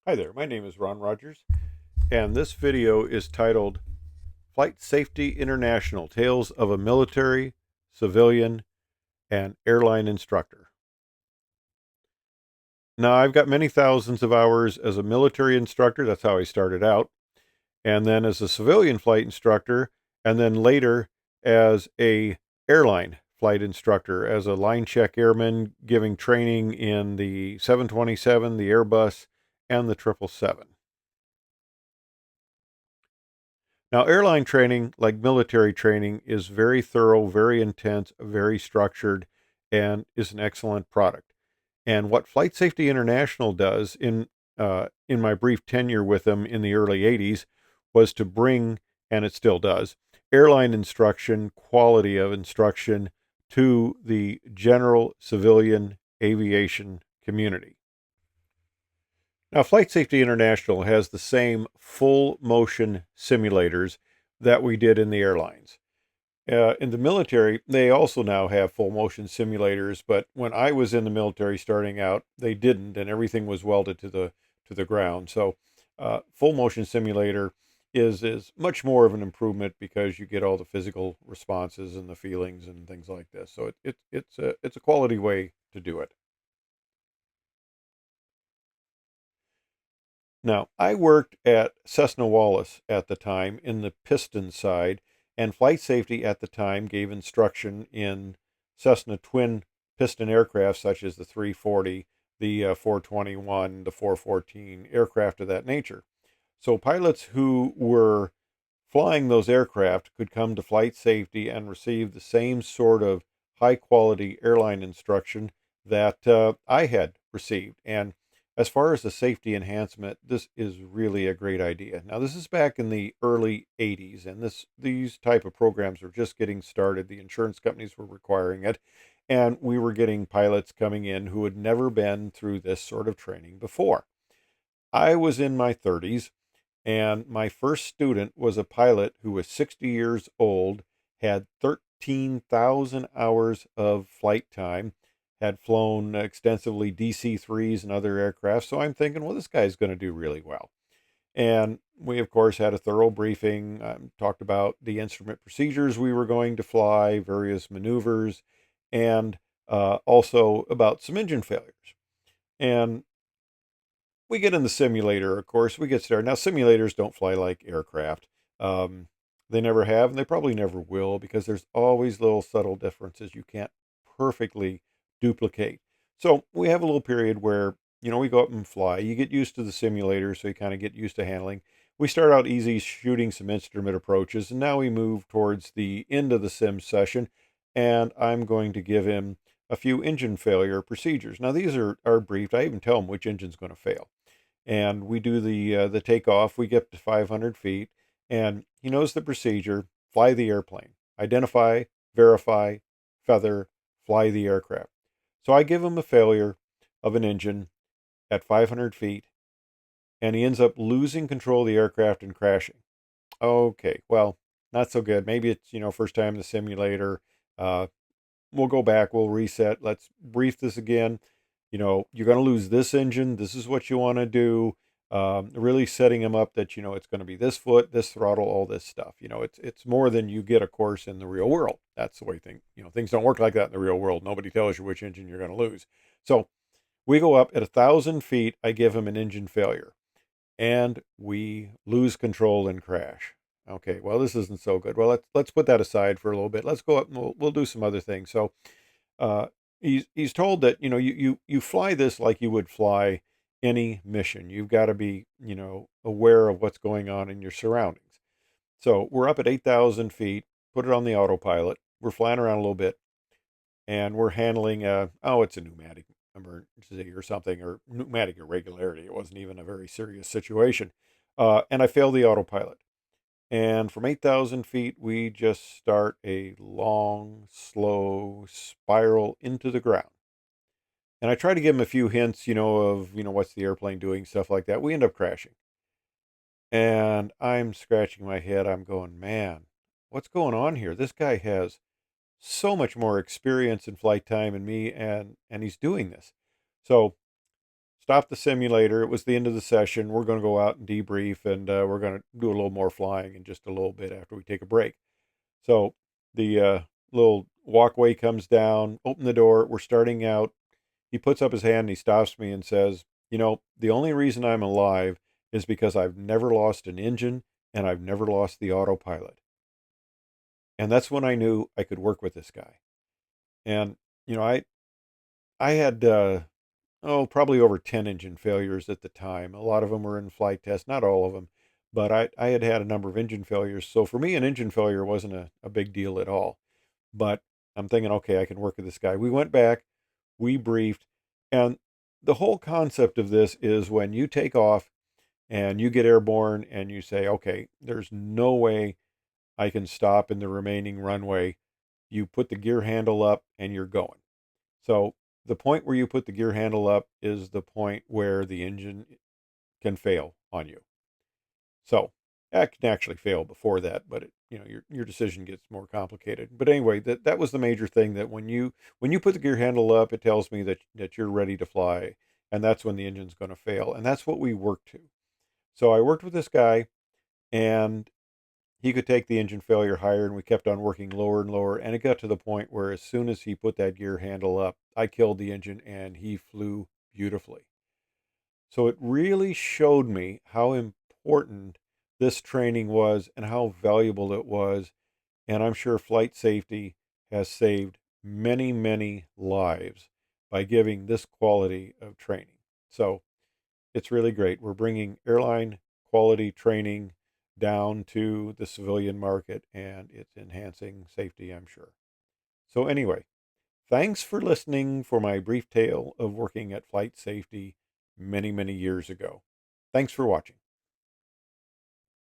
Hi there, my name is Ron Rogers, and this video is titled Flight Safety International Tales of a Military, Civilian, and Airline Instructor. Now, I've got many thousands of hours as a military instructor. That's how I started out. And then as a civilian flight instructor, and then later as a airline flight instructor, as a line check airman giving training in the 727, the Airbus, and the 777. Now, airline training, like military training, is very thorough, very intense, very structured, and is an excellent product. And what Flight Safety International does in my brief tenure with them in the early 80s was to bring, and it still does, airline instruction, quality of instruction to the general civilian aviation community. Now, Flight Safety International has the same full motion simulators that we did in the airlines. In the military, they also now have full motion simulators, but when I was in the military starting out, they didn't, and everything was welded to the ground. So, full motion simulator is much more of an improvement because you get all the physical responses and the feelings and things like this. So it's a quality way to do it. Now, I worked at Cessna Wallace at the time in the piston side, and flight safety at the time gave instruction in Cessna twin piston aircraft such as the 340, the 421, the 414, aircraft of that nature. So pilots who were flying those aircraft could come to flight safety and receive the same sort of high quality airline instruction that I had received. And as far as the safety enhancement, this is really a great idea. Now, this is back in the early 80s, and these type of programs were just getting started. The insurance companies were requiring it, and we were getting pilots coming in who had never been through this sort of training before. I was in my 30s, and my first student was a pilot who was 60 years old, had 13,000 hours of flight time, had flown extensively DC 3s and other aircraft. So I'm thinking, well, this guy's going to do really well. And we, of course, had a thorough briefing, talked about the instrument procedures we were going to fly, various maneuvers, and also about some engine failures. And we get in the simulator, of course, we get started. Now, simulators don't fly like aircraft. Um, they never have, and they probably never will, because there's always little subtle differences you can't perfectly duplicate. So we have a little period where, we go up and fly. You get used to the simulator, so you kind of get used to handling. We start out easy shooting some instrument approaches, and now we move towards the end of the sim session, and I'm going to give him a few engine failure procedures. Now, these are briefed. I even tell him which engine's going to fail, and we do the takeoff. We get to 500 feet, and he knows the procedure. Fly the airplane, identify, verify, feather, fly the aircraft. So I give him a failure of an engine at 500 feet, and he ends up losing control of the aircraft and crashing. Okay, well, not so good. Maybe it's first time in the simulator. Uh, we'll go back, we'll reset. Let's brief this again. You're going to lose this engine. This is what you want to do. Really setting them up that, it's going to be this foot, this throttle, all this stuff. It's more than you get, of course, in the real world. That's the way things don't work like that in the real world. Nobody tells you which engine you're going to lose. So we go up at 1,000 feet. I give him an engine failure, and we lose control and crash. Okay, well, this isn't so good. Well, let's put that aside for a little bit. Let's go up and we'll do some other things. So uh, he's told that you fly this like you would fly any mission. You've got to be aware of what's going on in your surroundings. So we're up at 8,000 feet. Put it on the autopilot. We're flying around a little bit, and we're handling it's a pneumatic emergency or something, or pneumatic irregularity. It wasn't even a very serious situation, and I failed the autopilot. And from 8,000 feet, we just start a long, slow spiral into the ground. And I try to give him a few hints, of, what's the airplane doing, stuff like that. We end up crashing. And I'm scratching my head. I'm going, man, what's going on here? This guy has so much more experience in flight time than me, and he's doing this. So Stop the simulator. It was the end of the session. We're going to go out and debrief, and we're going to do a little more flying in just a little bit after we take a break. So the little walkway comes down, open the door. We're starting out. He puts up his hand and he stops me and says, "You know, the only reason I'm alive is because I've never lost an engine and I've never lost the autopilot." And that's when I knew I could work with this guy. And, you know, I had, probably over 10 engine failures at the time. A lot of them were in flight tests, not all of them, but I had had a number of engine failures. So for me, an engine failure wasn't a big deal at all. But I'm thinking, okay, I can work with this guy. We went back, we briefed, and the whole concept of this is when you take off and you get airborne and you say, okay, there's no way I can stop in the remaining runway. You put the gear handle up and you're going. So the point where you put the gear handle up is the point where the engine can fail on you. So that can actually fail before that, but your decision gets more complicated. But anyway, that was the major thing, that when you put the gear handle up, it tells me that you're ready to fly, and that's when the engine's going to fail, and that's what we worked to. So I worked with this guy, and he could take the engine failure higher, and we kept on working lower and lower, and it got to the point where as soon as he put that gear handle up, I killed the engine and he flew beautifully. So it really showed me how important this training was and how valuable it was. And I'm sure flight safety has saved many, many lives by giving this quality of training. So it's really great. We're bringing airline quality training down to the civilian market, and it's enhancing safety, I'm sure. So, anyway, thanks for listening for my brief tale of working at flight safety many, many years ago. Thanks for watching.